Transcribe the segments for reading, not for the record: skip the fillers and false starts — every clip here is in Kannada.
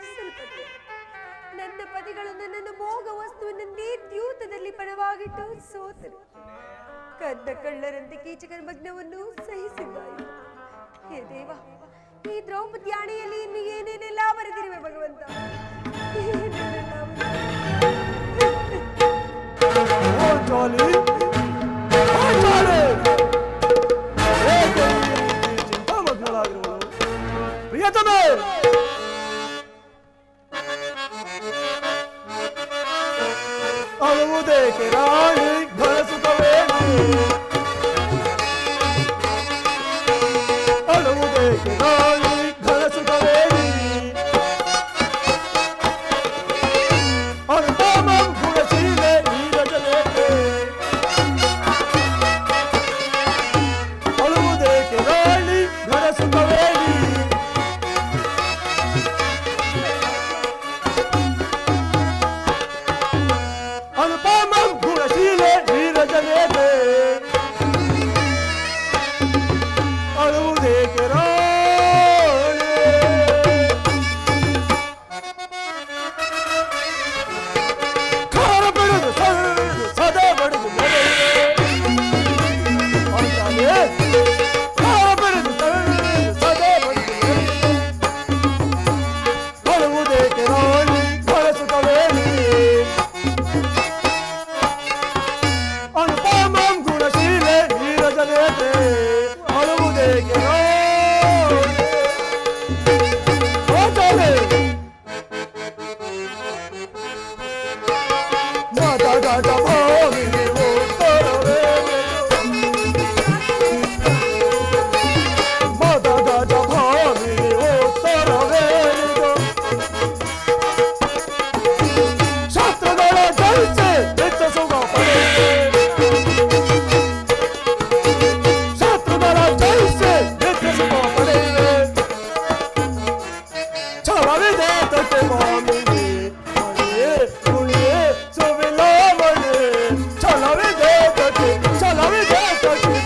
ತ್ಯಜಿಸಲ್ಪಟ್ಟೆ. ನನ್ನ ಪತಿಗಳು ನನ್ನನ್ನು ಭೋಗ ವಸ್ತುವಿನಂತೆ ದ್ಯೂತದಲ್ಲಿ ಪಣವಾಗಿಟ್ಟು ಸೋತರು. ಕದ್ದ ಕಳ್ಳರಂತೆ ಕೀಚಕನ ಮಗ್ನವನ್ನು ಸಹಿಸಿದ್ದಾಯಿತು. ಹೇ ದೇವ, ಈ ದ್ರೌಪದಿ ಆಣೆಯಲ್ಲಿ ಇನ್ನು ಏನೇನೆಲ್ಲ ಬರೆದಿರುವೆ ಭಗವಂತ. ಚಿಂತಾಮಗ್ನಳಾಗಿರುವಳು ಪ್ರಿಯತಮೇ, ಅಳುವುದೇಕೆ ರಾಣಿ ಘನಸುತವೇಣಿ, ಅಳುವುದೇಕೆ ರಾಣಿ ಘನಸುತವೇಣಿ, ಅನುಪಮಂ ಗುಣಶೀಲೆ ನೀರಜನೇತೆ, ಅಳುವುದೇಕೆ ರಾಣಿ ಘನಸುತವೇಣಿ, ಅನುಪಮಂ ಗುಣಶೀಲೆ ನೀರಜನೇತೆ, ಅಳುವುದೇಕೆ ರಾಣಿ. ಖಾರ ಬಿಡುದು ಸದಾ ಬಡಿದು ಅಂತಾನೆ, ಖಾರ ಬಿಡುದು ಸದಾ ಬಡಿದು ಅಳುವುದೇಕೆ ರಾಣಿ ಘನಸುತವೇಣಿ, ಅನುಪಮಂ ಗುಣಶೀಲೆ ನೀರಜನೇತೆ, ಅಳುವುದೇಕೆ ರಾಣಿ. ಮಾತಗಾಟ ಭಾವಿನಿ ಉತ್ತರವೇನಿದು, ಮಾತಗಾಟ ಭಾವಿನಿ ಉತ್ತರವೇನಿದು, ಶಾಸ್ತ್ರಗಳ ಜಯಿಸಿ ನಿತ್ಯ ಸುಖ ಪಡೆಯುವೆ, ಶಾಸ್ತ್ರಗಳ ಜಯಿಸಿ ನಿತ್ಯ ಸುಖ ಪಡೆಯುವೆ, ಛಲವಿದೆ ತಟ್ಟೆ ಮಾಮಿನಿ ಮಣಿಯೇ ಕುಣಿಯೇ ಸುವಿಲಾಮಣಿ, ಛಲವಿದೆ ತಟ್ಟೆ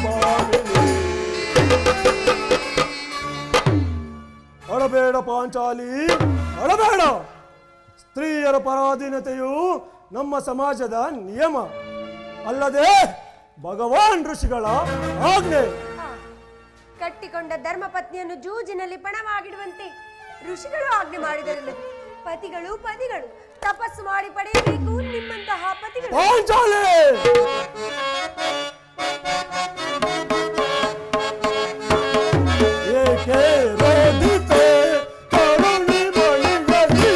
ಮಾಮಿನಿ. ಅಳಬೇಡ ಪಾಂಚಾಲಿ, ಅಳಬೇಡ. ಸ್ತ್ರೀಯರ ಪರಾಧೀನತೆಯು ನಮ್ಮ ಸಮಾಜದ ನಿಯಮ, ಅಲ್ಲದೆ ಭಗವಾನ್ ಋಷಿಗಳ ಆಜ್ಞೆ. ಕಟ್ಟಿಕೊಂಡ ಧರ್ಮಪತ್ನಿಯನ್ನು ಜೂಜಿನಲ್ಲಿ ಪಣವಾಗಿಡುವಂತೆ ಋಷಿಗಳು ಆಜ್ಞೆ ಮಾಡಿದರಲ್ಲ. ಪತಿಗಳು ತಪಸ್ಸು ಮಾಡಿ ಪಡೆಯಬೇಕು ನಿಮ್ಮಂತಹ ಪತಿಗಳು. ಪಾಂಚಾಲಿ, ಏಕೆ ರೋದಿತೆ ಕರುಣಿ ಮಣಿಯಲ್ಲಿ,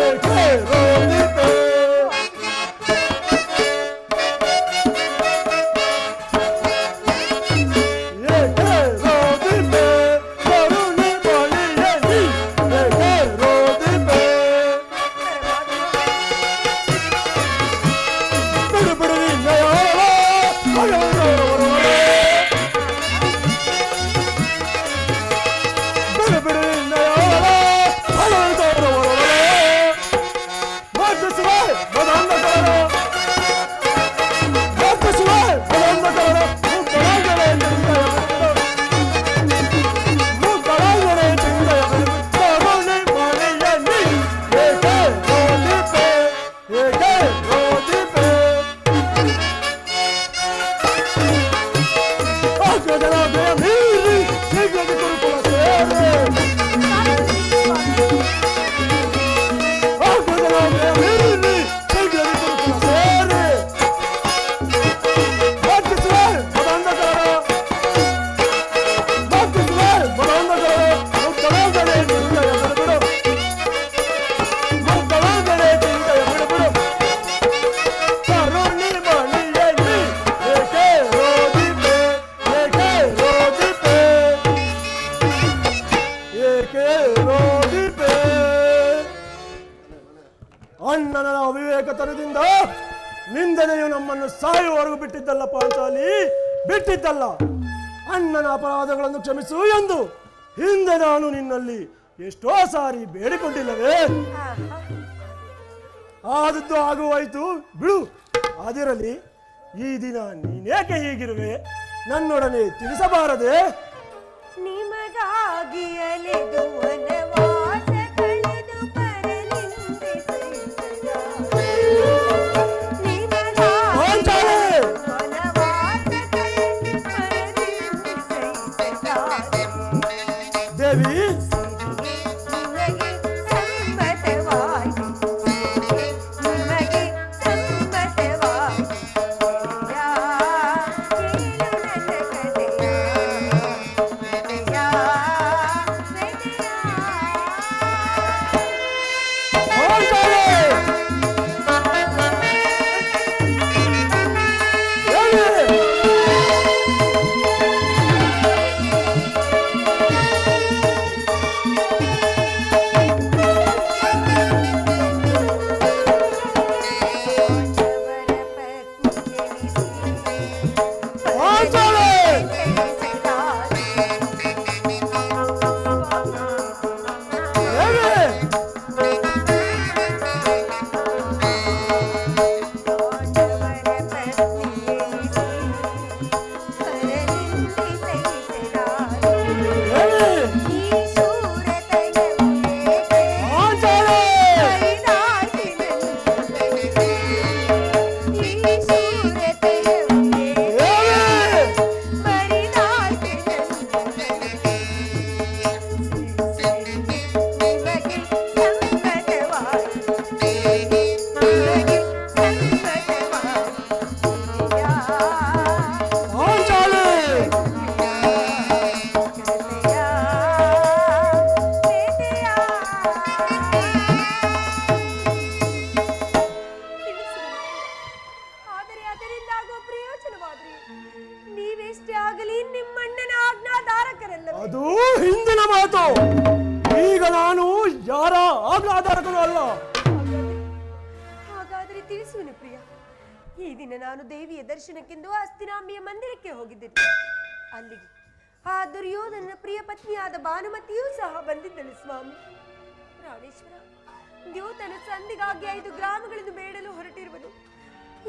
ಏಕೆ ರೋದಿತೆ, ಏಕೆ ರೋದಿತೆ ಕರುಣಿ ಮಣಿಯಲ್ಲಿ, ಏಕೆ ರೋದಿತೆ, ಬಿಡು ಬಿಡು ನಿನ್ನಯ ಬಿಡು ಬಿಡು ನಿನ್ನಯ ಮಾರ್ಜಿಸುವೆ ಮದಂಧಕರಣ, ಮಾರ್ಜಿಸುವೆ ಮದಂಧಕರಣ, ಮುಗ್ಧರಾಗಲೇ ಚಿಂತೆಯ ಮುಗ್ಧರಾಗಲೇ ಚಿಂತೆಯ ಕರುಣಿ ಮಣಿಯಲ್ಲಿ, ಏಕೆ ರೋದಿಪೆ, ಏಕೆ ರೋದಿಪೆ, ಅಗ್ರಜನಾಭೆಯ ಮೀರಿ ಶೀಘ್ರದಿ ಕುರುಕುಲ ಸೇರೆ, ಅಗ್ರಜನಾಭೆಯ ಮೀರಿ ಶೀಘ್ರದಿ ಕುರುಕುಲ ಸೇರೆ, ಮಾರ್ಜಿಸುವೆ ಮದಂಧಕರಣ, ಮಾರ್ಜಿಸುವೆ ಮದಂಧಕರಣ, ಮುಗ್ಧರಾಗಲೇ ಚಿಂತೆಯ ಬಿಡುಬಿಡು, ಮುಗ್ಧರಾಗಲೇ ಚಿಂತೆಯ ಬಿಡುಬಿಡು, ಕರುಣಿ ಮಣಿಯಲ್ಲಿ, ಏಕೆ ರೋದಿಪೆ, ಏಕೆ ರೋದಿಪೆ, ಏಕೆ ರೋದಿಪೆ. ಅಣ್ಣನ ಅವಿವೇಕತನದಿಂದ ನಿಂದನೆಯು ನಮ್ಮನ್ನು ಸಾಯುವವರೆಗೂ ಬಿಟ್ಟಿದ್ದಲ್ಲ ಪಾಂಚಾಲಿ, ಬಿಟ್ಟಿದ್ದಲ್ಲ. ಅಣ್ಣನ ಅಪರಾಧಗಳನ್ನು ಕ್ಷಮಿಸು ಎಂದು ಹಿಂದೆ ನಾನು ನಿನ್ನಲ್ಲಿ ಎಷ್ಟೋ ಸಾರಿ ಬೇಡಿಕೊಂಡಿಲ್ಲವೇ? ಆದದ್ದು ಆಗುವಾಯ್ತು ಬಿಡು. ಅದಿರಲಿ, ಈ ದಿನ ನೀನೇಕೆ ಹೀಗಿರುವೆ ನನ್ನೊಡನೆ ತಿಳಿಸಬಾರದೆ? ನಿಮಗಾಗಿ ಅಲೆದು ವನವಾಸ ಕಳೆದು ತಿಳಿಸುವೆನು ಪ್ರಿಯ. ಈ ದಿನ ನಾನು ದೇವಿಯ ದರ್ಶನಕ್ಕೆಂದು ಹಸ್ತಿನಾಂಬಿಯ ಮಂದಿರಕ್ಕೆ ಹೋಗಿದ್ದೇನೆ. ಅಲ್ಲಿಗೆ ಆ ದುರ್ಯೋಧನನ ಪ್ರಿಯ ಪತ್ನಿಯಾದ ಭಾನುಮತಿಯೂ ಸಹ ಬಂದಿದ್ದಳು ಸ್ವಾಮಿ. ಪ್ರಾಣೇಶ್ವರ, ದ್ಯೂತನ ಸಂಧಿಗಾಗಿ 5 ಗ್ರಾಮಗಳನ್ನು ಬೇಡಲು ಹೊರಟಿರುವನು.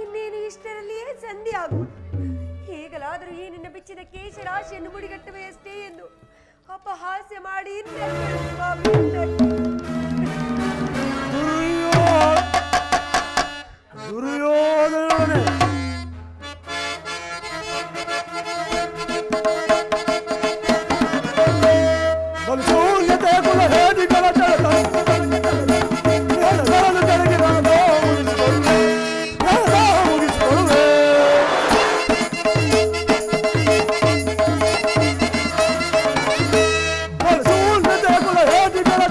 ಇನ್ನೇನು ಇಷ್ಟರಲ್ಲಿಯೇ ಸಂಧಿ ಆಗುವುದು. ಹೇಗಲಾದರೂ ಈ ನಿನ್ನ ಬಿಚ್ಚಿದ ಕೇಶರಾಶಿಯನ್ನು ಮುಡಿಗಟ್ಟುವೆಯಷ್ಟೇ ಎಂದು ಅಪಹಾಸ್ಯ ಮಾಡಿ ಸ್ವಾಮಿ. ದುರ್ಯೋಧನನೇ ಶೂನ್ಯತೆ ಕುಲ ಹೇದಿಗಳ ಮುಗಿಸಿಕೊಳ್ಳುವೆ. ಶೂನ್ಯತೆ ಕುಲ ಹೇದಿಗಳ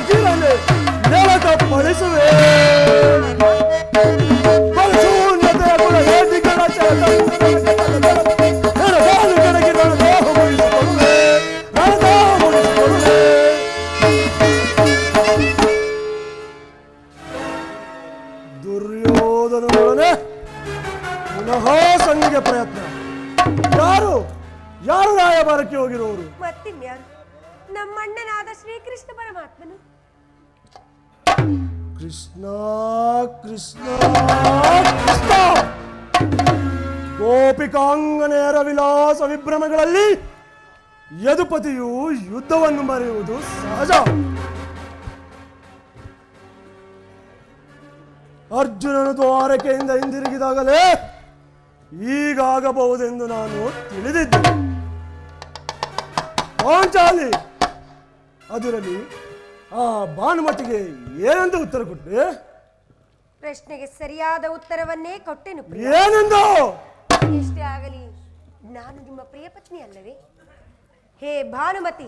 ಗೀರನೆ ನೆಲದ ಪಡಿಸುವೆ. ಶೂನ್ಯತೆಯ ಕುಲ ಹೇದಿಗಳ ದುರ್ಯೋಧನೊಡನೆ ಪುನಃ ಸಂಧಿಗೆ ಪ್ರಯತ್ನ. ಯಾರು ಯಾರು ರಾಯಭಾರಕ್ಕೆ ಹೋಗಿರುವರು? ಮತ್ತಿನ್ಯಾರು? ನಮ್ಮಣ್ಣನಾದ ಶ್ರೀಕೃಷ್ಣ ಪರಮಾತ್ಮನು. ಕೃಷ್ಣ ಕೃಷ್ಣ ಕೃಷ್ಣ. ಗೋಪಿಕಾಂಗನೆಯರ ವಿಲಾಸ ವಿಭ್ರಮಗಳಲ್ಲಿ ಯದುಪತಿಯು ಯುದ್ಧವನ್ನು ಮರೆಯುವುದು ಸಹಜ. ಅರ್ಜುನನು ದ್ವಾರಕೆಯಿಂದ ಹಿಂದಿರುಗಿದಾಗಲೇ ಹೀಗಾಗಬಹುದೆಂದು ನಾನು ತಿಳಿದಿದ್ದೆ. ಪಾಂಚಾಲಿ ಅದರಲ್ಲಿ ಆ ಭಾನುಮತಿಗೆ ಏನಂತ ಉತ್ತರ ಕೊಟ್ಟೆ? ಪ್ರಶ್ನೆಗೆ ಸರಿಯಾದ ಉತ್ತರವನ್ನೇ ಕೊಟ್ಟೆನು. ಏನೆಂದು? ಎಷ್ಟೇ ಆಗಲಿ ನಾನು ನಿಮ್ಮ ಪ್ರಿಯ ಪತ್ನಿ ಅಲ್ಲವೇ? ಹೇ ಭಾನುಮತಿ,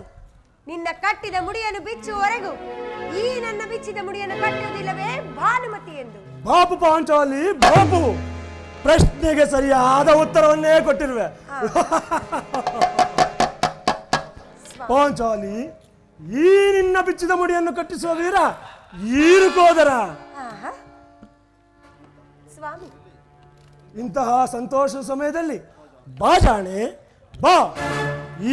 ನಿನ್ನ ಕಟ್ಟಿದ ಮುಡಿಯನ್ನು ಬಿಚ್ಚುವವರೆಗೂ ಈ ನನ್ನ ಬಿಚ್ಚಿದ ಮುಡಿಯನ್ನು ಕಟ್ಟುವುದಿಲ್ಲವೇ ಭಾನುಮತಿ ಎಂದು. ಬಾಪು ಪಾಂಚಾಲಿ ಬಾಪು, ಪ್ರಶ್ನೆಗೆ ಸರಿಯಾದ ಉತ್ತರವನ್ನೇ ಕೊಟ್ಟಿರುವೆ. ಪಾಂಚಾಲಿ, ಈ ನಿನ್ನ ಬಿಚ್ಚಿದ ಮುಡಿಯನ್ನು ಕಟ್ಟಿಸುವ ವೀರ ಈರುಕೋದರ ಸ್ವಾಮಿ. ಇಂತಹ ಸಂತೋಷ ಸಮಯದಲ್ಲಿ ಬಾಜಾಣೆ ಬಾ,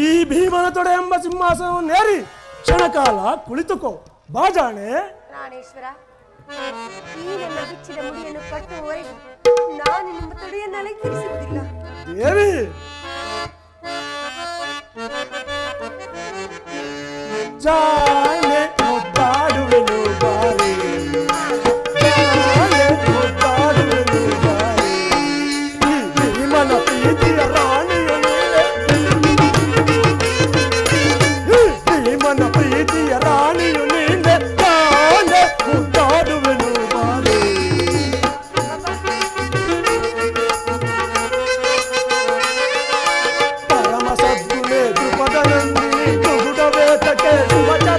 ಈ ಭೀಮನ ತೊಡೆ ಎಂಬ ಸಿಂಹಾಸನವನ್ನೇರಿ ಕ್ಷಣಕಾಲ ಕುಳಿತುಕೋ. ಬಾಜಾಣೆ. ಪ್ರಾಣೇಶ್ವರ, ಈ ನನ್ನ ಬಿಚ್ಚಿದ ಮುಡಿಯನ್ನು ಕಟ್ಟುವವರೆಗೂ ನಾನು ನಿಮ್ಮ ತೊಡೆಯನ್ನು ಅಲಂಕರಿಸುವುದಿಲ್ಲ. ದೇವಿ, ಜಾಣೆ ಮುತ್ತಾಡುವೆನು ಬಾರಿ, ಜಾಣೆ ಮುತ್ತಾಡುವೆನು ಬಾರಿ, ಈ ಭೀಮನ ಪ್ರೀತಿಯ ರಾಣಿಯು ನೀನೆ, ಈ ಭೀಮನ ಪ್ರೀತಿಯ ರಾಣಿಯು ನೀನೆ, ಜಾಣೆ ಮುತ್ತಾಡುವೆನು ಬಾರಿ. ಪರಮ ಸದ್ಗುಣೆ ದ್ರುಪದನಂದಿನಿ ದುಗುಡವೇತಕ್ಕೆ ಸುವಚನ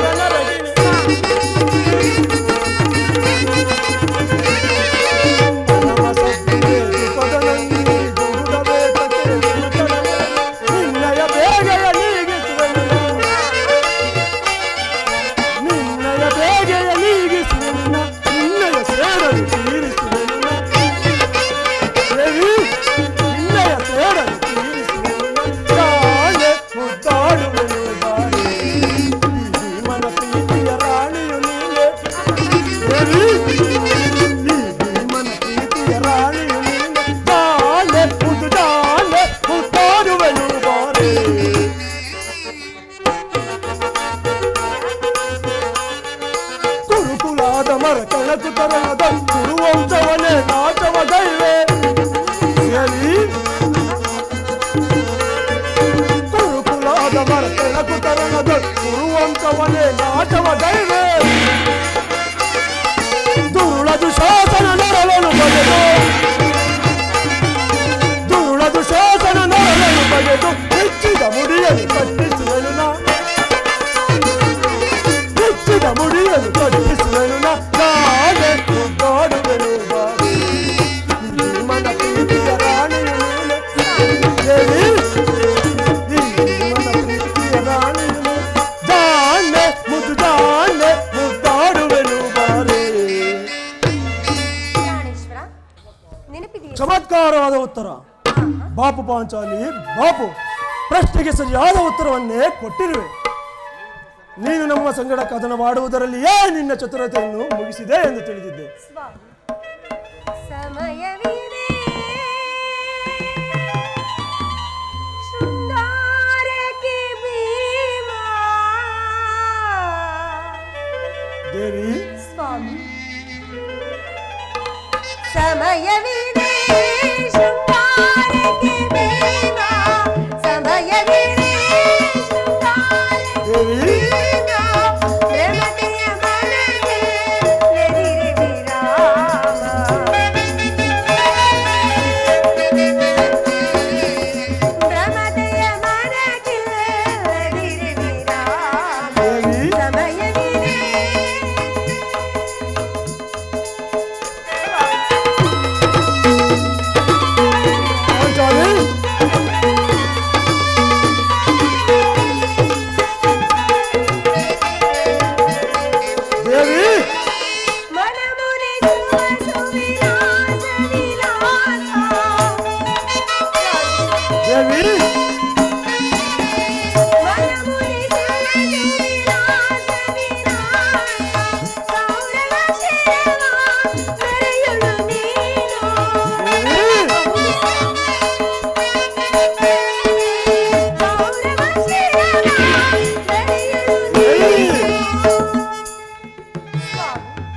ಮನದ ಗುರುವಂತವನೇ ನಾಟವ ಗೈವೆ ದುರುಳದು ಶಾಸನ ನರಳನು ಬಗೆದು ದುರುಳದು ಶಾಸನ ನರಳನು ಬಗೆದು ಹೆಚ್ಚಿದ ಮುಡಿಯನ್ನು ಕಟ್ಟಿಸುವೆನು ನಾ ಹೆಚ್ಚಿದ ಮುಡಿಯನ್ನು ಕಟ್ಟಿಸುವೆನು ನಾನೇ ಮುದ್ದಾಡುವೆನು ಮನ ಪ್ರೀತಿಯ ರಾಣಿಯ ಮೇಲೆ ದೇವಿ ಮನ ಪ್ರೀತಿಯ ರಾಣಿಯ ಮೇಲೆ ಜಾನೆ ಮುದ್ದಾಡುವೆನು ಬಾರೆ. ಚಮತ್ಕಾರವಾದ ಉತ್ತರ ಬಾಪು ಪಾಂಚಾಲಿ ಬಾಪು. ಪ್ರಶ್ನೆಗೆ ಸರಿಯಾದ ಉತ್ತರವನ್ನೇ ಕೊಟ್ಟಿರುವೆ. ನೀನು ನಮ್ಮ ಸಂಗಡ ಕದನವಾಡುವುದರಲ್ಲಿಯೇ ನಿನ್ನ ಚತುರತೆಯನ್ನು ಮುಗಿಸಿದೆ ಎಂದು ತಿಳಿದಿದ್ದೆ. ಸಮಯವಿದೆ ಶೃಂಗಾರಕ್ಕೆ ಭೀಮಾ. ದೇವಿ ಸ್ವಾಮಿ ಸಮಯವಿದೆ ಶೃಂಗಾರಕ್ಕೆ ಭೀಮಾ. ಸಮಯವಿದೆ ಶೃಂಗಾರಕ್ಕೆ ದೇವಿ ಪ್ರೇಮತೆಯ ಮನಗೆ ಎದಿರೆ ವಿರಾಮ. ಪ್ರೇಮತೆಯ ಮನಗೆ ಎದಿರೆ ವಿರಾಮ. ದೇವಿ ಸಮಯವಿದೆ ಪಾಂಚಾಲಿ ದೇವಿ ಮನಮುರಿಸುವ ಸುವಿಲಾಸ ವಿಲಾಸ. ದೇವಿ ಮನಮುರಿಸುವ ಸುವಿಲಾಸ ವಿಲಾಸ. ಸೌರವ ಶಿರವ ಮೆರೆಯುಳು ನೀನು. ಸೌರವ ಶಿರವ ಮೆರೆಯುಳು ನೀನು.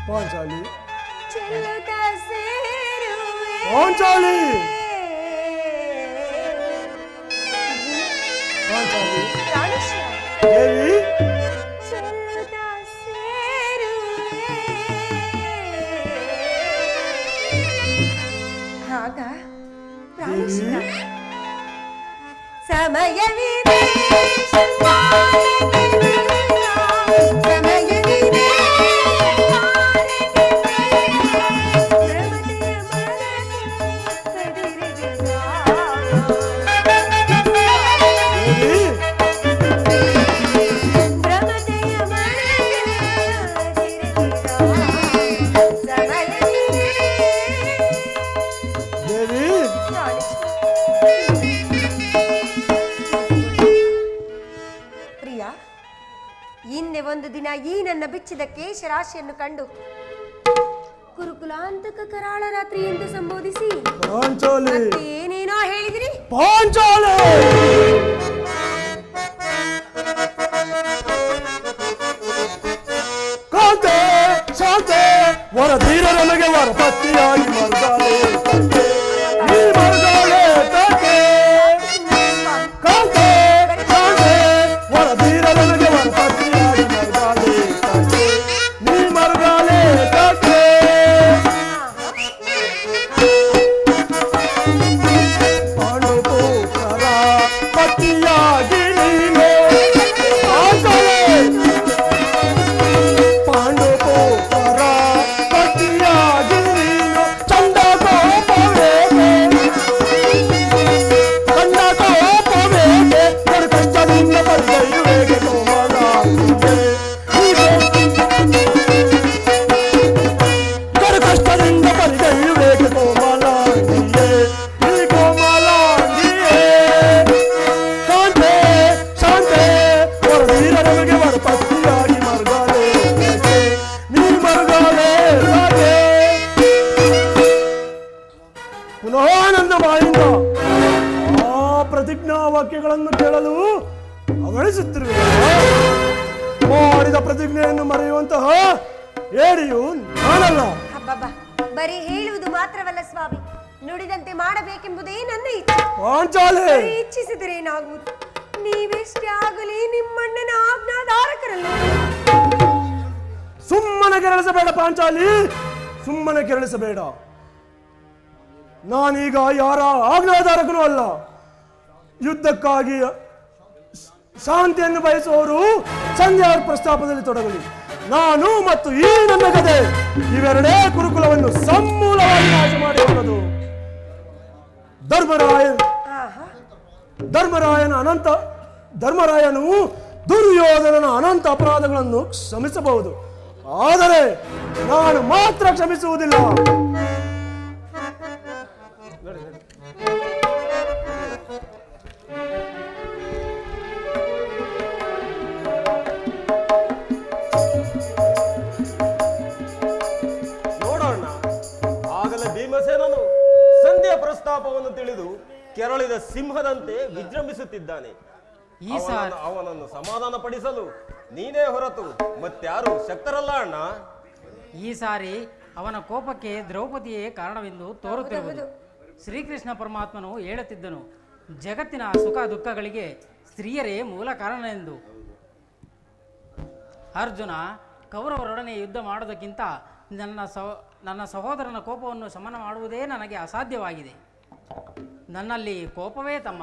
ಪಾಂಚಾಲಿ ಚೆಲ್ಲುತ್ತ ಸೇರುವೆ. ಪಾಂಚಾಲಿ ಪಾಂಚಾಲಿ ಪ್ರಾಣೇಶ್ವರ. ದೇವಿ ಚೆಲ್ಲುತ್ತ ಸೇರುವೆ. ಆಗ ಪ್ರಾಣೇಶ್ವರ ಸಮಯವಿದೆ ಶೃಂಗಾರಕ್ಕೆ ಬೇಗ. ಸಮಯವಿದೆ ಶೃಂಗಾರಕ್ಕೆ ಬೇಗ. ಪ್ರಮತೆಯ ಮನಕ್ಕೆ ಎದಿರೆ ವಿರಾಮ. ದೇವಿ ಪ್ರಮತೆಯ ಮನಕ್ಕೆ ಎದಿರೆ ವಿರಾಮ. ಸಮಯವಿದೆ ದೇವಿ ಪ್ರಿಯ, ಹಿಂದೆ ಒಂದು ದಿನ ಈ ನನ್ನ ಬಿಚ್ಚಿದ ಕೇಶರಾಶಿಯನ್ನು ಕಂಡು ಕುರುಕುಲಾಂತಕ ಕರಾಳ ರಾತ್ರಿ ಎಂದು ಸಂಬೋಧಿಸಿ ಪಾಂಚಾಲಿ ಮತ್ತೆ ಏನೇನೋ ಹೇಳಿದಿರಿ. ಪಾಂಚಾಲಿ ಕಾಂತೆ ಶಾಂತೆ ವರಧೀರ ನಮಗೆ ವರ ಪತ್ನಿಯಾಗಿ ಮರುಗಾಲೆ ನೀ ಮರುಗಾಲೆ ತಕ್ಕೆ ಕಾಂತೆ ಶಾಂತೆ ವರಧೀರ ನಮಗೆ ವರ ಪತ್ನಿಯಾಗಿ ಮರುಗಾಲೆ ತಕ್ಕೆ ನೀ ಮರುಗಾಲೆ ತಕ್ಕೆ ಪಾಂಡುಪುತ್ರ ಪತಿಯಾಗಿ ನೀನು ಕಾಂತಲೆ ಪಾಂಡುಪುತ್ರ ಪತಿಯಾಗಿ ನೀನು ಚಂದ ಕೋಪವೇಗೆ ಕಣ್ಣ ಕೋಪವೇಗೆ ಕಡು ಕಷ್ಟದಿಂದ ಪರಿಗೈಯುವೆಗೆ ಕೋಮಲಾಂಗಿಯೇ ಕಡು ಕಷ್ಟದಿಂದ ಪರಿಗೈಯುವೆಗೆ ಕೋಮಲಾಂಗಿಯೇ ನೀ ಕೋಮಲಾಂಗಿಯೇ ಕಾಂತೆ ಶಾಂತೆ ವರದೀರ ನಮಗೆ ವರ ಪತ್ನಿಯಾಗಿ ಮರುಗಾಲೆ ನೀ ಮರುಗಾಲೆ ರಾಜೆ. ಪುನಃ ನನ್ನ ಬಾಯಿಂದ ಆ ಪ್ರತಿಜ್ಞಾ ವಾಕ್ಯಗಳನ್ನು ಕೇಳಲು ಅವಳಿಸುತ್ತಿರುವೆ. ಮಾಡಿದ ಪ್ರತಿಜ್ಞೆಯನ್ನು ಮರೆಯುವಂತಹ ಏಡಿಯು ನಾನಲ್ಲ. ಹಬ್ಬಬ್ಬ, ಬರೀ ಹೇಳುವುದು ಮಾತ್ರವಲ್ಲ ಸ್ವಾಮಿ, ನುಡಿದಂತೆ ಮಾಡಬೇಕೆಂಬುದೇ ನನ್ನ ಇಚ್ಛೆ. ಪಾಂಚಾಲೆ ಬರೀ ಇಚ್ಛಿಸಿದರೆ ಏನಾಗುವುದು? ನೀವೆಷ್ಟೇ ಆಗಲಿ ನಿಮ್ಮಣ್ಣನ ಆಜ್ಞಾಧಾರಕರಲ್ಲ. ಸುಮ್ಮನೆ ಕೆರಳಿಸಬೇಡ ಪಾಂಚಾಲಿ, ಸುಮ್ಮನೆ ಕೆರಳಿಸಬೇಡ. ನಾನೀಗ ಯಾರ ಆಜ್ಞಾಧಾರಕನೂ ಅಲ್ಲ. ಯುದ್ಧಕ್ಕಾಗಿ ಶಾಂತಿಯನ್ನು ಬಯಸುವವರು ಸಂಧ್ಯಾ ಪ್ರಸ್ತಾಪದಲ್ಲಿ ತೊಡಗಲಿ. ನಾನು ಮತ್ತು ಈ ನನ್ನ ಕಥೆ ಇವೆರಡೇ ಕುರುಕುಲವನ್ನು ಸಮೂಲವಾಗಿ ನಾಶ ಮಾಡಿರುವುದು. ಧರ್ಮರಾಯನು ದುರ್ಯೋಧನನ ಅನಂತ ಅಪರಾಧಗಳನ್ನು ಕ್ಷಮಿಸಬಹುದು, ಆದರೆ ನಾನು ಮಾತ್ರ ಕ್ಷಮಿಸುವುದಿಲ್ಲ. ನೋಡೋಣ. ಆಗಲೇ ಭೀಮಸೇನನು ಸಂಧ್ಯಾ ಪ್ರಸ್ತಾಪವನ್ನು ತಿಳಿದು ಕೆರಳಿದ ಸಿಂಹದಂತೆ ವಿಜೃಂಭಿಸುತ್ತಿದ್ದಾನೆ. ಅವನನ್ನು ಸಮಾಧಾನ ಪಡಿಸಲು ನೀನೇ ಹೊರತು ಮತ್ಯಾರು ಶಕ್ತರಲ್ಲ ಅಣ್ಣ. ಈ ಸಾರಿ ಅವನ ಕೋಪಕ್ಕೆ ದ್ರೌಪದಿಯೇ ಕಾರಣವೆಂದು ತೋರುತ್ತಿರುವುದು. ಶ್ರೀಕೃಷ್ಣ ಪರಮಾತ್ಮನು ಹೇಳುತ್ತಿದ್ದನು, ಜಗತ್ತಿನ ಸುಖ ದುಃಖಗಳಿಗೆ ಸ್ತ್ರೀಯರೇ ಮೂಲ ಕಾರಣ ಎಂದು. ಅರ್ಜುನ, ಕೌರವರೊಡನೆ ಯುದ್ಧ ಮಾಡೋದಕ್ಕಿಂತ ನನ್ನ ಸಹೋದರನ ಕೋಪವನ್ನು ಶಮನ ಮಾಡುವುದೇ ನನಗೆ ಅಸಾಧ್ಯವಾಗಿದೆ. ನನ್ನಲ್ಲಿ ಕೋಪವೇ ತಮ್ಮ.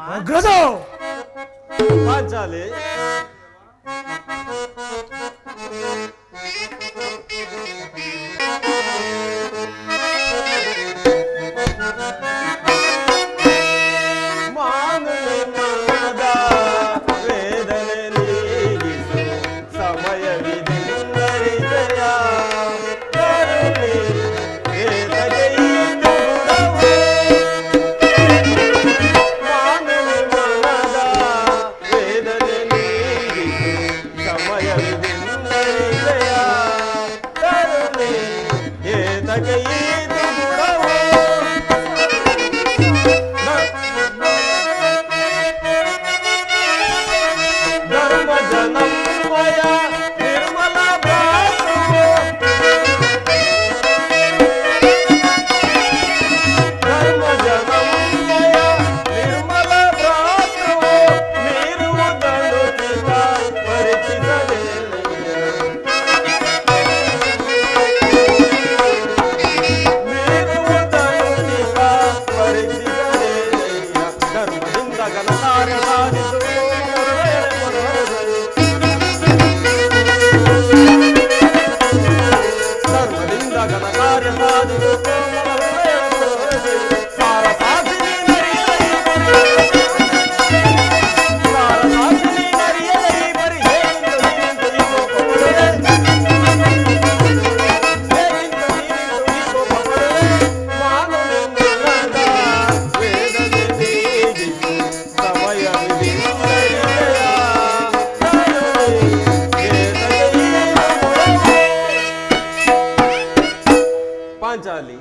ಪಾಂಚಾಲಿ,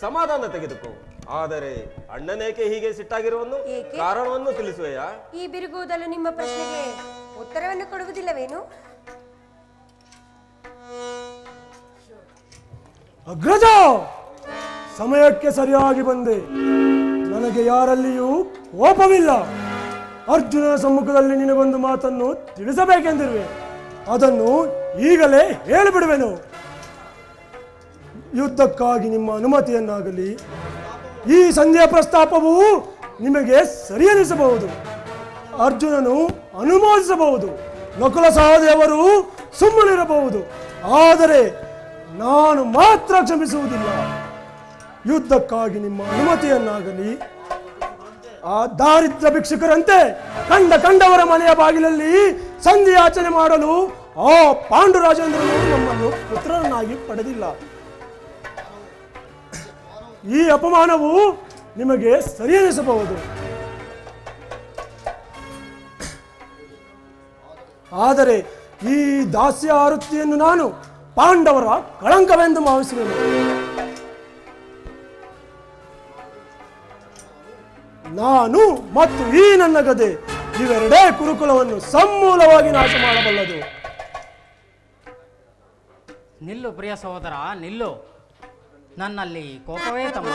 ಸಮಾಧಾನ ತೆಗೆದುಕೋ. ಆದರೆ ಅಣ್ಣನೇಕೆ ಹೀಗೆ ಸಿಟ್ಟಾಗಿರುವನ್ನು ಕಾರಣವನ್ನು ತಿಳಿಸುವೆಯಾ? ಈ ಬಿರುಗುವುದಲು ನಿಮ್ಮ ಪ್ರಶ್ನೆಗೆ ಉತ್ತರವನ್ನು ಕೊಡುವುದಿಲ್ಲವೇನು? ಅಗ್ರಜ, ಸಮಯಕ್ಕೆ ಸರಿಯಾಗಿ ಬಂದೆ. ನನಗೆ ಯಾರಲ್ಲಿಯೂ ಕೋಪವಿಲ್ಲ. ಅರ್ಜುನನ ಸಮ್ಮುಖದಲ್ಲಿ ನಿನಗೊಂದು ಮಾತನ್ನು ತಿಳಿಸಬೇಕೆಂದಿರುವೆ. ಅದನ್ನು ಈಗಲೇ ಹೇಳಿಬಿಡುವೆನು. ಯುದ್ಧಕ್ಕಾಗಿ ನಿಮ್ಮ ಅನುಮತಿಯನ್ನಾಗಲಿ ಈ ಸಂಧ್ಯಾ ಪ್ರಸ್ತಾಪವು ನಿಮಗೆ ಸರಿಯನಿಸಬಹುದು. ಅರ್ಜುನನು ಅನುಮೋದಿಸಬಹುದು, ನಕುಲ ಸಹದೇವರು ಸುಮ್ಮನಿರಬಹುದು, ಆದರೆ ನಾನು ಮಾತ್ರ ಕ್ಷಮಿಸುವುದಿಲ್ಲ. ಯುದ್ಧಕ್ಕಾಗಿ ನಿಮ್ಮ ಅನುಮತಿಯನ್ನಾಗಲಿ ಆ ದಾರಿದ್ರ್ಯ ಭಿಕ್ಷುಕರಂತೆ ಕಂಡವರ ಮನೆಯ ಬಾಗಿಲಲ್ಲಿ ಸಂಧಿಯಾಚನೆ ಮಾಡಲು ಆ ಪಾಂಡುರಾಜೇಂದ್ರನು ನಮ್ಮನ್ನು ಪುತ್ರರನ್ನಾಗಿ ಪಡೆದಿಲ್ಲ. ಈ ಅಪಮಾನವು ನಿಮಗೆ ಸರಿಯನಿಸಬಹುದು, ಆದರೆ ಈ ದಾಸ್ಯ ಆವೃತ್ತಿಯನ್ನು ನಾನು ಪಾಂಡವರ ಕಳಂಕವೆಂದು ಭಾವಿಸುವೆನು. ನಾನು ಮತ್ತು ಈ ನನ್ನ ಗದೆ ಇವೆರಡೇ ಕುರುಕುಲವನ್ನು ಸಮೂಲವಾಗಿ ನಾಶ ಮಾಡಬಲ್ಲದು. ನಿಲ್ಲು ಪ್ರಿಯ ಸಹೋದರ, ನಿಲ್ಲು. ನನ್ನಲ್ಲಿ ಕೋಪವೇ ತಮ್ಮ.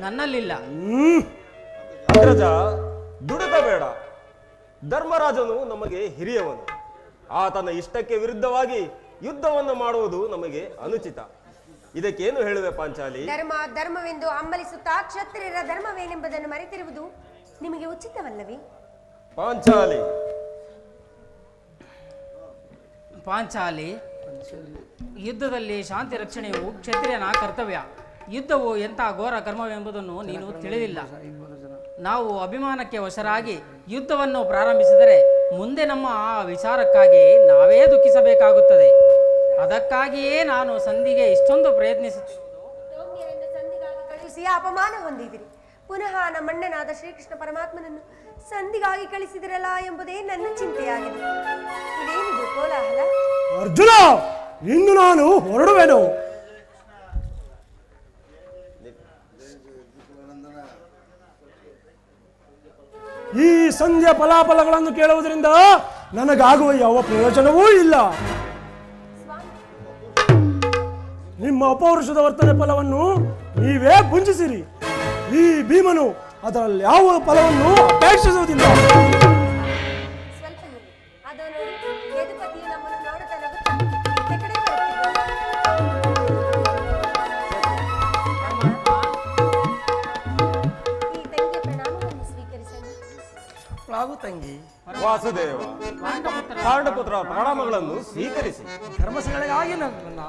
ನನ್ನಲ್ಲಿಲ್ಲ. ಅಗ್ರಜ, ದುಡಿತ ಬೇಡ. ಧರ್ಮರಾಜನು ನಮಗೆ ಹಿರಿಯವನು. ಆತನ ಇಷ್ಟಕ್ಕೆ ವಿರುದ್ಧವಾಗಿ ಯುದ್ಧವನ್ನು ಮಾಡುವುದು ನಮಗೆ ಅನುಚಿತ. ಇದಕ್ಕೇನು ಹೇಳುವೆ ಪಾಂಚಾಲಿ? ಧರ್ಮವೆಂದು ಹಂಬಲಿಸುತ್ತಾ ಕ್ಷತ್ರಿಯರ ಧರ್ಮವೇನೆಂಬುದನ್ನು ಮರೆತಿರುವುದು ನಿಮಗೆ ಉಚಿತವಲ್ಲವೇ? ಪಾಂಚಾಲಿ, ಯುದ್ಧದಲ್ಲಿ ಶಾಂತಿ ರಕ್ಷಣೆಯು ಕ್ಷತ್ರಿಯನ ಕರ್ತವ್ಯ. ಯುದ್ಧವು ಎಂಥ ಘೋರ ಕರ್ಮವೆಂಬುದನ್ನು ನೀನು ತಿಳಿದಿಲ್ಲ. ನಾವು ಅಭಿಮಾನಕ್ಕೆ ವಶರಾಗಿ ಯುದ್ಧವನ್ನು ಪ್ರಾರಂಭಿಸಿದರೆ ಮುಂದೆ ನಮ್ಮ ಆ ವಿಚಾರಕ್ಕಾಗಿ ನಾವೇ ದುಃಖಿಸಬೇಕಾಗುತ್ತದೆ. ಅದಕ್ಕಾಗಿಯೇ ನಾನು ಸಂಧಿಗೆ ಇಷ್ಟೊಂದು ಸೌಮ್ಯರಿಂದ ಸಂಧಿಗಾಗಿ ಕಳುಹಿಸಿ ಅಪಮಾನ ಹೊಂದಿದಿರಿ. ಪುನಃ ನಮ್ಮಣ್ಣನಾದ ಶ್ರೀಕೃಷ್ಣ ಪರಮಾತ್ಮನನ್ನು ಸಂಧಿಗಾಗಿ ಕಳಿಸಿದಿರಲ್ಲ ಎಂಬುದೇ ನನ್ನ ಚಿಂತೆಯಾಗಿದೆ. ಇದೇನಿದು ಕೋಲಾಹಲ? ಅರ್ಜುನ, ಇನ್ನು ನಾನು ಹೊರಡುವೆನು. ಈ ಸಂಧ್ಯಾ ಫಲಾಫಲಗಳನ್ನು ಕೇಳುವುದರಿಂದ ನನಗಾಗುವ ಯಾವ ಪ್ರಯೋಜನವೂ ಇಲ್ಲ. ನಿಮ್ಮ ಅಪೌರುಷದ ವರ್ತನೆ ಫಲವನ್ನು ನೀವೇ ಭುಂಜಿಸಿರಿ. ಈ ಭೀಮನು ಅದರಲ್ಲಿ ಯಾವ ಫಲವನ್ನು ಅಪೇಕ್ಷಿಸುವುದಿಲ್ಲ. ಸ್ವಲ್ಪ ಇರು. ಅದು ನೋಡಿ, ಯದುಪತಿಯು ನಮ್ಮನ್ನು ನೋಡುತ್ತಾ ನಗುತ್ತಾ ಈಚೆ ಕಡೆ ಬರುತ್ತಿದ್ದಾನೆ. ಈ ತಂಗಿಯ ಪ್ರಣಾಮವನ್ನು ಸ್ವೀಕರಿಸೋಣ. ಪ್ರಾಗು ತಂಗಿ, ವಾಸುದೇವ, ಪಾಂಡಪುತ್ರ ಪ್ರಣಾಮಗಳನ್ನು ಸ್ವೀಕರಿಸಿ. ಧರ್ಮಸಗಳಿಗಾಗಿ ನನ್ನ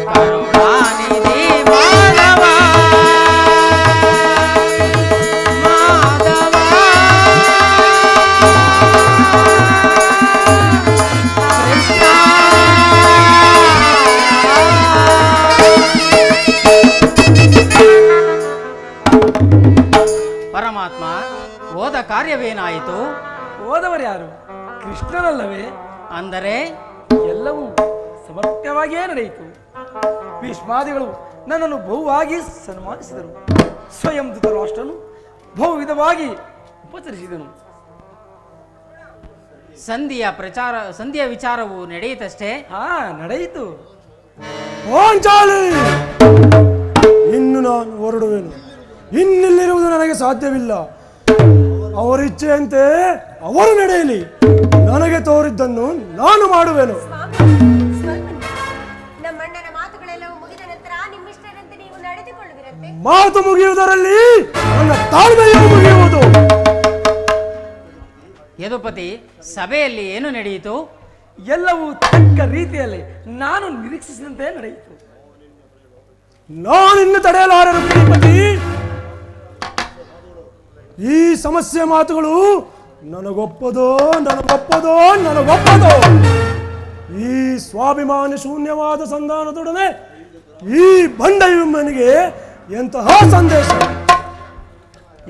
ಕರುಣಾನಿಧಿ ಮಾಧವ ಮಾಧವ ಕೃಷ್ಣ ಪರಮಾತ್ಮ ಹೋದ ಕಾರ್ಯವೇನಾಯಿತು? ಹೋದವರು ಯಾರು? ಕೃಷ್ಣನಲ್ಲವೇ? ಅಂದರೆ ಎಲ್ಲವೂ ಸಮರ್ಥವಾಗಿಯೇ ನಡೆಯಿತು. ಭೀಷ್ಮಾದಿಗಳು ನನ್ನನ್ನು ಬಹುವಾಗಿ ಸನ್ಮಾನಿಸಿದರು. ಸ್ವಯಂ ಧೃತರಾಷ್ಟ್ರನು ಬಹು ವಿಧವಾಗಿ ಉಪಚರಿಸಿದನು. ಸಂಧಿಯ ವಿಚಾರವು ನಡೆಯಿತಷ್ಟೇ. ನಡೆಯಿತು. ಪಾಂಚಾಲಿ, ಇನ್ನು ನಾನು ಹೊರಡುವೆನು. ಇನ್ನಿಲ್ಲಿರುವುದು ನನಗೆ ಸಾಧ್ಯವಿಲ್ಲ. ಅವರ ಇಚ್ಛೆಯಂತೆ ಅವರು ನಡೆಯಲಿ. ನನಗೆ ತೋರಿದ್ದನ್ನು ನಾನು ಮಾಡುವೆನು. ನಮ್ಮಣ್ಣನ ಮಾತುಗಳೆಲ್ಲವೂ ಮುಗಿದ ನಂತರ ನಿಮ್ಮಿಷ್ಟದಂತೆ ನೀವು ನಡೆದುಕೊಳ್ಳುವಿರಂತೆ. ಮಾತು ಮುಗಿಯುವುದರಲ್ಲಿ ನನ್ನ ತಾಳ್ಮೆಯೂ ಮುಗಿಯುವುದು. ಯದುಪತಿ, ಸಭೆಯಲ್ಲಿ ಏನು ನಡೆಯಿತು? ಎಲ್ಲವೂ ತಕ್ಕ ರೀತಿಯಲ್ಲಿ ನಾನು ನಿರೀಕ್ಷಿಸಿದಂತೆ ನಡೆಯಿತು. ನಾನಿನ್ನು ತಡೆಯಲಾರನು ಶ್ರೀಪತಿ. ಈ ಸಮಸ್ಯೆ ಮಾತುಗಳು ನನಗೊಪ್ಪದೋ ನನಗೊಪ್ಪದೋ ನನಗೊಪ್ಪದೋ. ಈ ಸ್ವಾಭಿಮಾನ ಶೂನ್ಯವಾದ ಸಂಧಾನದೊಡನೆ ಈ ಬಂಡಯುಮ್ಮನಿಗೆ ಎಂತಹ ಸಂದೇಶ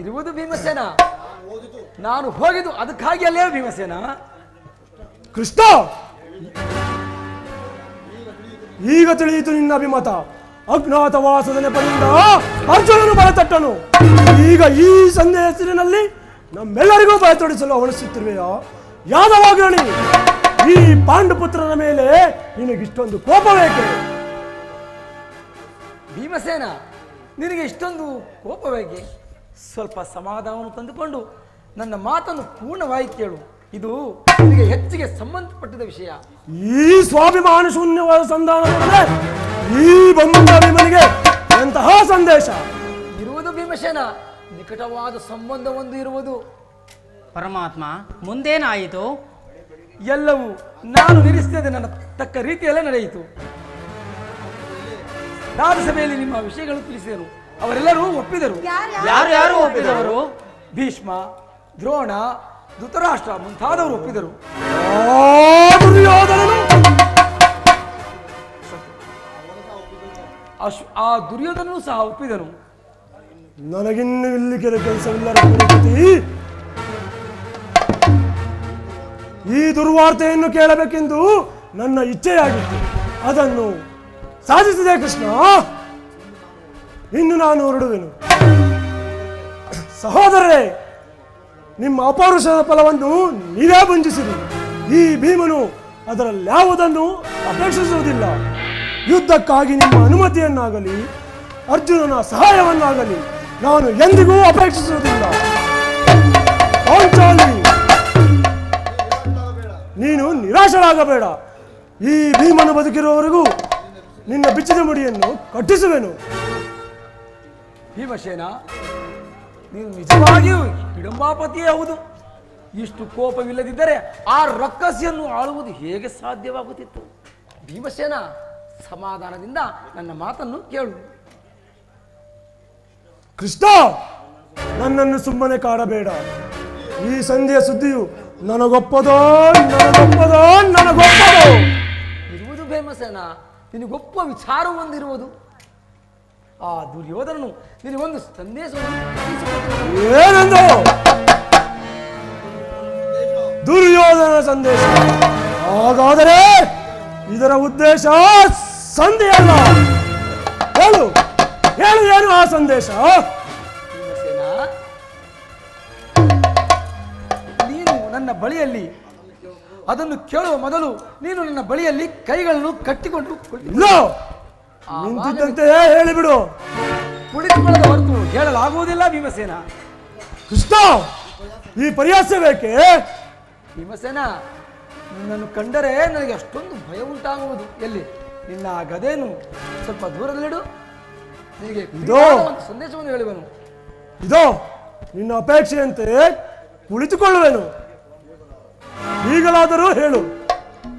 ಇರುವುದು ಭೀಮಸೇನ. ನಾನು ಹೋಗಿದ್ದು ಅದಕ್ಕಾಗಿ ಅಲ್ಲೇ ಭೀಮಸೇನ. ಕೃಷ್ಣ, ಈಗ ತಿಳಿಯಿತು ನಿನ್ನ ಅಭಿಮತ. ಅಜ್ಞಾತವಾಸದ ನೆಪದಿಂದ ಅರ್ಜುನನು ಬಲತಟ್ಟನು. ಈಗ ಈ ಸಂಧೆ ಹೆಸರಿನಲ್ಲಿ ನಮ್ಮೆಲ್ಲರಿಗೂ ಭಯ ತೊಡಿಸಲು ಅವಣಿಸುತ್ತಿರುವೆಯಾ? ಯಾದವಾಗ್ರಣಿ, ಈ ಪಾಂಡುಪುತ್ರನ ಮೇಲೆ ನಿನಗಿಷ್ಟೊಂದು ಕೋಪವೇಕೆ? ಭೀಮಸೇನ, ನಿನಗೆ ಇಷ್ಟೊಂದು ಕೋಪವೇಕೆ? ಸ್ವಲ್ಪ ಸಮಾಧಾನವನ್ನು ತಂದುಕೊಂಡು ನನ್ನ ಮಾತನ್ನು ಪೂರ್ಣವಾಗಿ ಕೇಳು. ಇದು ನಿನಗೆ ಹೆಚ್ಚಿಗೆ ಸಂಬಂಧಪಟ್ಟಿದ ವಿಷಯ. ಈ ಸ್ವಾಭಿಮಾನ ಶೂನ್ಯವಾದ ಸಂಧಾನದೊಡನೆ ಈ ಬಂಧುವಿಮನಿಗೆ ಎಂತಹ ಸಂದೇಶ ಇರುವುದು ಭೀಮಸೇನ? ನಿಕಟವಾದ ಸಂಬಂಧವೊಂದು ಇರುವುದು. ಪರಮಾತ್ಮ, ಮುಂದೇನಾಯಿತು? ಎಲ್ಲವೂ ನಾನು ನಿರೀಕ್ಷಿಸಿದ ನನ್ನ ತಕ್ಕ ರೀತಿಯಲ್ಲೇ ನಡೆಯಿತು. ರಾಜ್ಯಸಭೆಯಲ್ಲಿ ನಿಮ್ಮ ವಿಷಯಗಳು ತಿಳಿಸಿದರು. ಅವರೆಲ್ಲರೂ ಒಪ್ಪಿದರು. ಯಾರು ಒಪ್ಪಿದವರು? ಭೀಷ್ಮ, ದ್ರೋಣ, ಧೃತರಾಷ್ಟ್ರ ಮುಂತಾದವರು ಒಪ್ಪಿದರು. ಆ ದುರ್ಯೋಧನನು ಸಹ ಒಪ್ಪಿದನು. ನನಗಿನ್ನು ಇಲ್ಲಿ ಕೆಲಸವಿಲ್ಲ. ಈ ದುರ್ವಾರ್ತೆಯನ್ನು ಕೇಳಬೇಕೆಂದು ನನ್ನ ಇಚ್ಛೆಯಾಗಿತ್ತು. ಅದನ್ನು ಸಾಧಿಸಿದೆ ಕೃಷ್ಣ. ಇನ್ನು ನಾನು ಹೊರಡುವೆನು. ಸಹೋದರರೇ, ನಿಮ್ಮ ಅಪೌರುಷದ ಫಲವನ್ನು ನೀವೇ ಭುಂಜಿಸಿರಿ. ಈ ಭೀಮನು ಅದರಲ್ಯಾವುದನ್ನು ಅಪೇಕ್ಷಿಸುವುದಿಲ್ಲ. ಯುದ್ಧಕ್ಕಾಗಿ ನಿಮ್ಮ ಅನುಮತಿಯನ್ನಾಗಲಿ ಅರ್ಜುನನ ಸಹಾಯವನ್ನಾಗಲಿ ನಾನು ಎಂದಿಗೂ ಅಪೇಕ್ಷಿಸುವುದಿಲ್ಲ. ಪಾಂಚಾಲಿ, ನೀನು ನಿರಾಶರಾಗಬೇಡ. ಈ ಭೀಮನು ಬದುಕಿರುವವರೆಗೂ ನಿನ್ನ ಬಿಚ್ಚಿದ ಮುಡಿಯನ್ನು ಕಟ್ಟಿಸುವೆನು. ಭೀಮಸೇನ, ನೀನು ನಿಜವಾಗಿಯೂ ಹಿಡಂಬಾಪತಿಯೇ ಹೌದು. ಇಷ್ಟು ಕೋಪವಿಲ್ಲದಿದ್ದರೆ ಆ ರಕ್ಕಸಿಯನ್ನು ಆಳುವುದು ಹೇಗೆ ಸಾಧ್ಯವಾಗುತ್ತಿತ್ತು? ಭೀಮಸೇನ, ಸಮಾಧಾನದಿಂದ ನನ್ನ ಮಾತನ್ನು ಕೇಳು. ಕೃಷ್ಣ, ನನ್ನನ್ನು ಸುಮ್ಮನೆ ಕಾಡಬೇಡ. ಈ ಸಂಧಿಯ ಸುದ್ದಿಯು ನನಗೊಪ್ಪದೋ ನನಗೊಪ್ಪದೋ ನನಗೊಪ್ಪದೋ. ಇರುವುದು ಭೀಮಸೇನ, ನಿನಗೊಪ್ಪ ವಿಚಾರ ಹೊಂದಿರುವುದು. ಆ ದುರ್ಯೋಧನನು ನಿನಗೊಂದು ಸಂದೇಶವನ್ನು ಏನೆಂದು? ದುರ್ಯೋಧನ ಸಂದೇಶ? ಹಾಗಾದರೆ ಇದರ ಉದ್ದೇಶ ಸಂಧಿಯಲ್ಲ. ಹೇಳು ಹೇಳು, ಏನು ಆ ಸಂದೇಶ? ಭೀಮಸೇನ, ನೀನು ನನ್ನ ಬಳಿಯಲ್ಲಿ ಅದನ್ನು ಕೇಳುವ ಮೊದಲು ನೀನು ನನ್ನ ಬಳಿಯಲ್ಲಿ ಕೈಗಳನ್ನು ಕಟ್ಟಿಕೊಂಡು ಇಲ್ಲ, ನಿಂತಿದ್ದಂತೆ ಹೇಳಿಬಿಡು. ಕುಳಿತುಕೊಳ್ಳದ ಹೊರತು ಹೇಳಲಾಗುವುದಿಲ್ಲ ಭೀಮಸೇನ. ಕೃಷ್ಣ, ಈ ಪರ್ಯಾಸ ಬೇಕೆ? ಭೀಮಸೇನ, ನಿನ್ನನ್ನು ಕಂಡರೆ ನನಗೆ ಅಷ್ಟೊಂದು ಭಯ ಉಂಟಾಗುವುದು. ಎಲ್ಲಿ ನಿನ್ನ ಆ ಗದೆಯನ್ನು ಸ್ವಲ್ಪ ದೂರದಲ್ಲಿಡು. ನಿನಗೆ ಒಂದು ಸಂದೇಶವನ್ನು ಹೇಳುವೆನು. ಇದೋ ನಿನ್ನ ಅಪೇಕ್ಷೆಯಂತೆ ಕುಳಿತುಕೊಳ್ಳುವೆನು. ಈಗಲಾದರೂ ಹೇಳು.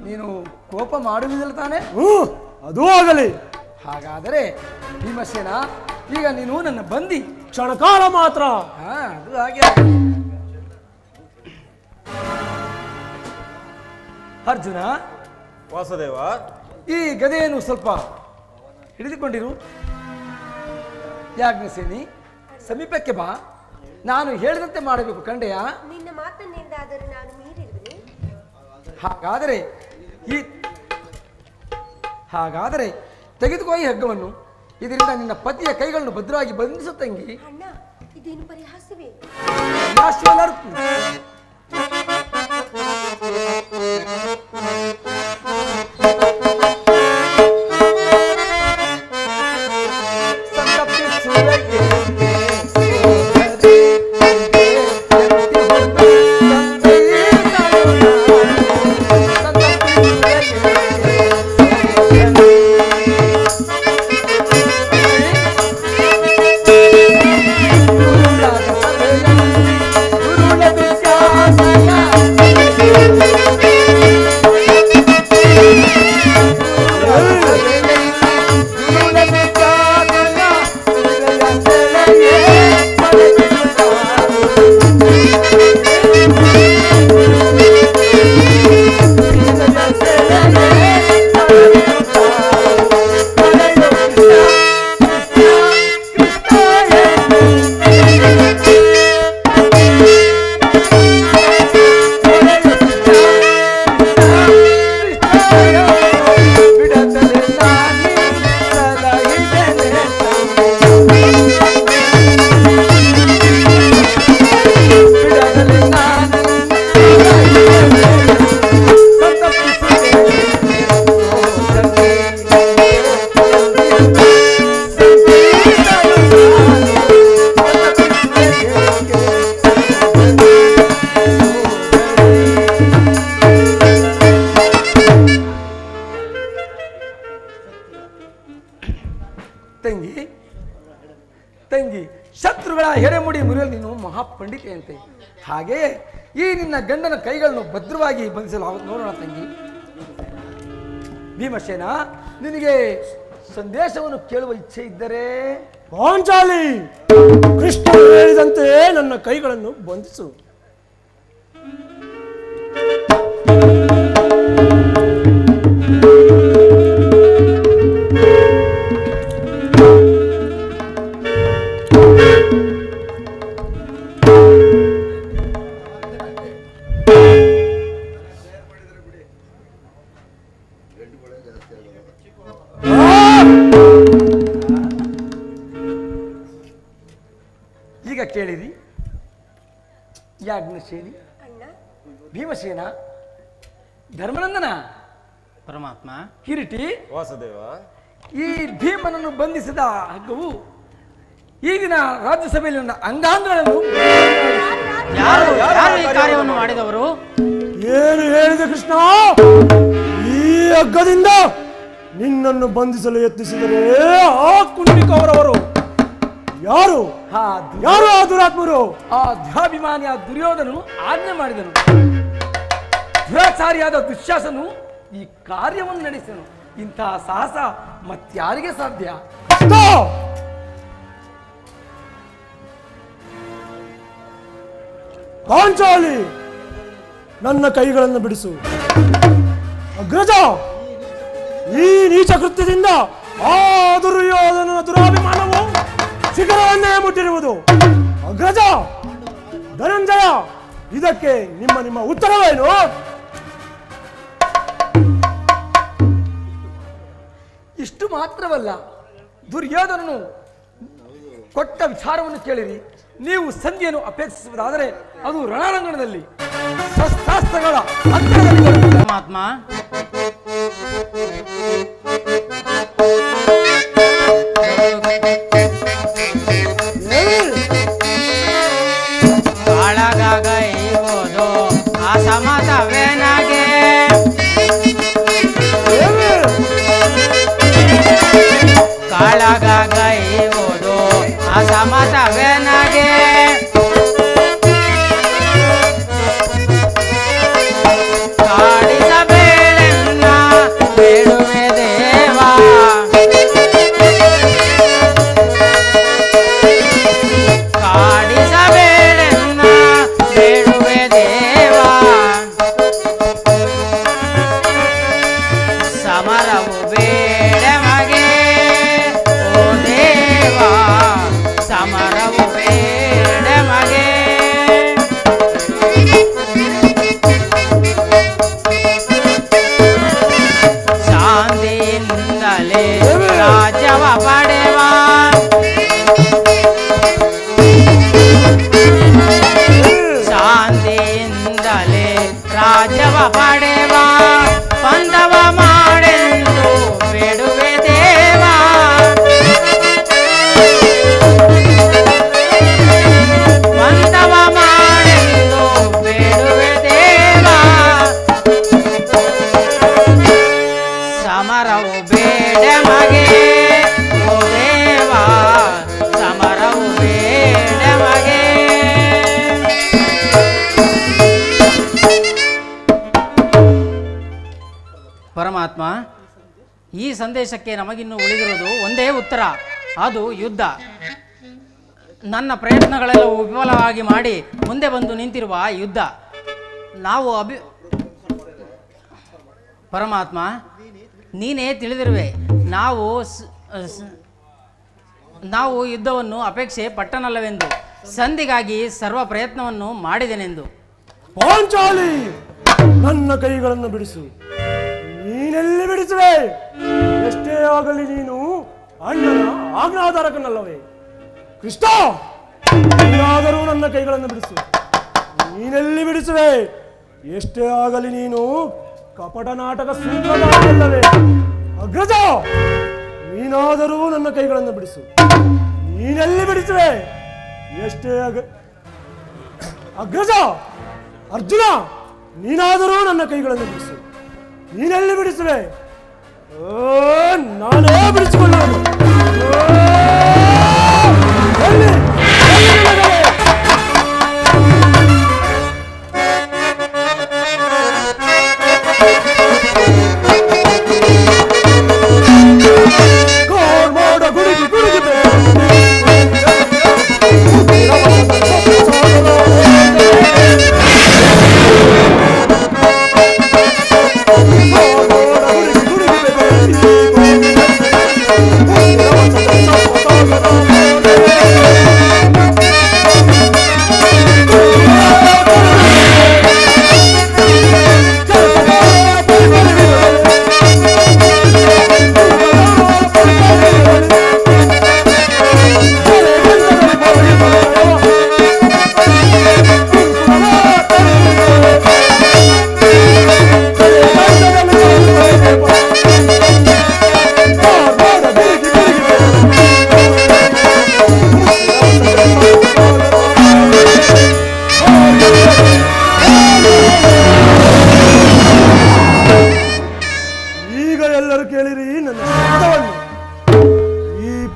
ನೀನು ಕೋಪ ಮಾಡುವುದಿಲ್ಲ ತಾನೆ? ಅದೂ ಆಗಲಿ. ಹಾಗಾದರೆ ಭೀಮಸೇನ, ಈಗ ನೀನು ನನ್ನ ಬಂದಿ. ಕ್ಷಣಕಾಲ ಮಾತ್ರ. ಅದು ಹಾಗೆ ಆಗಲಿ. ಅರ್ಜುನ, ವಾಸುದೇವ, ಈ ಗದೆಯನ್ನು ಸ್ವಲ್ಪ ಹಿಡಿದುಕೊಂಡಿರು. ಯಾಜ್ಞಸೇನಿ, ಸಮೀಪಕ್ಕೆ ಬಾ. ನಾನು ಹೇಳಿದಂತೆ ಮಾಡಬೇಕು ಕಂಡೆಯ. ನಿನ್ನ ಮಾತನ್ನಿಂದಾದರೂ ನಾನು ಮೀರಿರುವೆ. ಹಾಗಾದರೆ ತೆಗೆದುಕೋ ಈ ಹಗ್ಗವನ್ನು. ಇದರಿಂದ ನಿನ್ನ ಪತಿಯ ಕೈಗಳನ್ನು ಭದ್ರವಾಗಿ ಬಂಧಿಸು ತಂಗಿ. ಅಣ್ಣ, ಇದೇನು ಪರಿಹಾಸವೇ? ತಂಗಿ, ಶತ್ರುಗಳ ಹೆಡೆಮುಡಿ ಮುರಿಯಲು ನೀನು ಮಹಾಪಂಡಿತೆಯಂತೆ. ಹಾಗೆ ಈ ನಿನ್ನ ಗಂಡನ ಕೈಗಳನ್ನು ಭದ್ರವಾಗಿ ಬಂಧಿಸಲು ನೋಡೋಣ ತಂಗಿ. ಭೀಮಸೇನ, ನಿನಗೆ ಸಂದೇಶವನ್ನು ಕೇಳುವ ಇಚ್ಛೆ ಇದ್ದರೆ ಪಾಂಚಾಲಿ, ಕೃಷ್ಣ ಹೇಳಿದಂತೆ ನನ್ನ ಕೈಗಳನ್ನು ಬಂಧಿಸು. ಈಗ ಕೇಳಿರಿ ಯಾಜ್ಞಸೇನಿ, ಅಣ್ಣ, ಭೀಮಸೇನ, ಧರ್ಮನಂದನ, ಪರಮಾತ್ಮ, ಕಿರೀಟಿ, ವಾಸುದೇವ, ಈ ಭೀಮನನ್ನು ಬಂಧಿಸಿದ ಹಗ್ಗವು ಈಗಿನ ರಾಜ್ಯಸಭೆಯಲ್ಲಿ ನನ್ನ ಅಂಗಾಂಗಗಳನ್ನು ಯಾರು ಈ ಕಾರ್ಯವನ್ನು ಮಾಡಿದವರು? ಏನು ಹೇಳಿದೆ ಕೃಷ್ಣ? ಈ ಹಗ್ಗದಿಂದ ನಿನ್ನನ್ನು ಬಂಧಿಸಲು ಯತ್ನಿಸಿದರೆ ಆ ಕುಂಡಿಕವರವರು ಯಾರು? ಯಾರು ಆ ದುರಾತ್ಮರು? ಆ ದ್ವಾಭಿಮಾನಿಯ ದುರ್ಯೋಧನನು ಆಜ್ಞೆ ಮಾಡಿದನು. ದುರಾಚಾರಿಯಾದ ದುಶ್ಯಾಸನು ಈ ಕಾರ್ಯವನ್ನು ನಡೆಸಿದನು. ಇಂತಹ ಸಾಹಸ ಮತ್ಯಾರಿಗೆ ಸಾಧ್ಯ? ಪಾಂಚಾಲಿ, ನನ್ನ ಕೈಗಳನ್ನು ಬಿಡಿಸು. ಅಗ್ರಜ, ಈ ನೀಚ ಕೃತ್ಯದಿಂದ ಆ ದುರ್ಯೋಧನನ ದುರಾಭಿಮಾನವು ಶಿಖರವನ್ನೇ ಮುಟ್ಟಿರುವುದು. ಅಗ್ರಜ, ಧನಂಜಯ, ಇದಕ್ಕೆ ನಿಮ್ಮ ಉತ್ತರವೇನು? ಇಷ್ಟು ಮಾತ್ರವಲ್ಲ, ದುರ್ಯೋಧನನು ಕೊಟ್ಟ ವಿಚಾರವನ್ನು ಕೇಳಿರಿ. ನೀವು ಸಂಧಿಯನ್ನು ಅಪೇಕ್ಷಿಸುವುದಾದರೆ ಅದು ರಣರಂಗಣದಲ್ಲಿ ಶಸ್ತ್ರಾಸ್ತ್ರಗಳ ಅಂತರದಲ್ಲಿ ಬರುತ್ತದೆ. ಪರಮಾತ್ಮ, ಕಾಳಗೈವುದು ಅಸಮತವೇನಾಗೆ, ಕಾಳಗೈವುದು ಅಸಮತವೇನಾಗೆ, ಕಾಡಿಸಬೇಳೆನ್ನ ಪ್ರೀತಿಯಿಂದಲೇ ರಾಜ್ಯವ ಪಡೆವ ಪಂದವ ಮಾಡೆಂದು ಬೇಡುವೆ ದೇವ. ಪಂದವ ಮಾಡೆಂದು ಬೇಡುವೆ ದೇವ. ಸಮರವು ಬೇಡ ಮಗೆ ಓ ದೇವ, ಸಮರವು ಬೇಡ ಮಗೆ. ಪರಮಾತ್ಮ, ಈ ಸಂದೇಶಕ್ಕೆ ನಮಗಿನ್ನು ಉಳಿದಿರುವುದು ಒಂದೇ ಉತ್ತರ, ಅದು ಯುದ್ಧ. ನನ್ನ ಪ್ರಯತ್ನಗಳೆಲ್ಲ ವಿಫಲವಾಗಿ ಮಾಡಿ ಮುಂದೆ ಬಂದು ನಿಂತಿರುವ ಯುದ್ಧ. ನಾವು ಪರಮಾತ್ಮ, ನೀನೇ ತಿಳಿದಿರುವೆ, ನಾವು ಯುದ್ಧವನ್ನು ಅಪೇಕ್ಷೆ ಪಟ್ಟನಲ್ಲವೆಂದು, ಸಂಧಿಗಾಗಿ ಸರ್ವ ಪ್ರಯತ್ನವನ್ನು ಮಾಡಿದೆನೆಂದು. ಪಾಂಚಾಲಿ, ನನ್ನ ಕೈಗಳನ್ನು ಬಿಡಿಸು. ನೀನೆಲ್ಲಿ ಬಿಡಿಸುವೆ? ಎಷ್ಟೇ ಆಗಲಿ ನೀನು ಅಣ್ಣನ ಆಜ್ಞಾಧಾರಕನಲ್ಲವೇ? ಕೃಷ್ಣ, ನೀನಾದರೂ ನನ್ನ ಕೈಗಳನ್ನು ಬಿಡಿಸು. ನೀನೆಲ್ಲಿ ಬಿಡಿಸುವೆ? ಎಷ್ಟೇ ಆಗಲಿ ನೀನು ಕಪಟ ನಾಟಕ ಸೂತ್ರಧಾರನಲ್ಲವೇ? ಅಗ್ರಜ, ನೀನಾದರೂ ನನ್ನ ಕೈಗಳನ್ನು ಬಿಡಿಸು. ನೀನೆಲ್ಲಿ ಬಿಡಿಸುವೆ? ಎಷ್ಟೇ ಅಗ್ರಜ, ಅರ್ಜುನ, ನೀನಾದರೂ ನನ್ನ ಕೈಗಳನ್ನು ಬಿಡಿಸು. ನೀನೆಲ್ಲಿ ಬಿಡಿಸುವೆ? ನಾನೇ ಬಿಡಿಸಿಕೊಳ್ಳೋದು.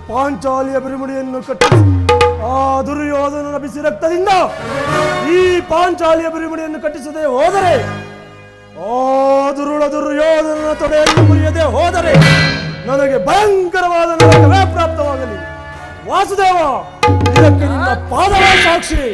ಪಾಂಚಾಲಿಯ ಬಿರುಮುಡಿಯನ್ನು ಕಟ್ಟಿಸಿ ಆ ದುರ್ಯೋಧನನ ಬಿಸಿ ರಕ್ತದಿಂದ ಈ ಪಾಂಚಾಲಿಯ ಬಿರುಮುಡಿಯನ್ನು ಕಟ್ಟಿಸದೆ ಹೋದರೆ, ಆ ದುರ್ಯೋಧನನ ತೊಡೆಯನ್ನು ಮುರಿಯದೆ ಹೋದರೆ ನನಗೆ ಭಯಂಕರವಾದ ನರಕವೇ ಪ್ರಾಪ್ತವಾಗಲಿ. ವಾಸುದೇವ, ಇದಕ್ಕೆ ನಿನ್ನ ಪಾದವೇ ಸಾಕ್ಷಿ.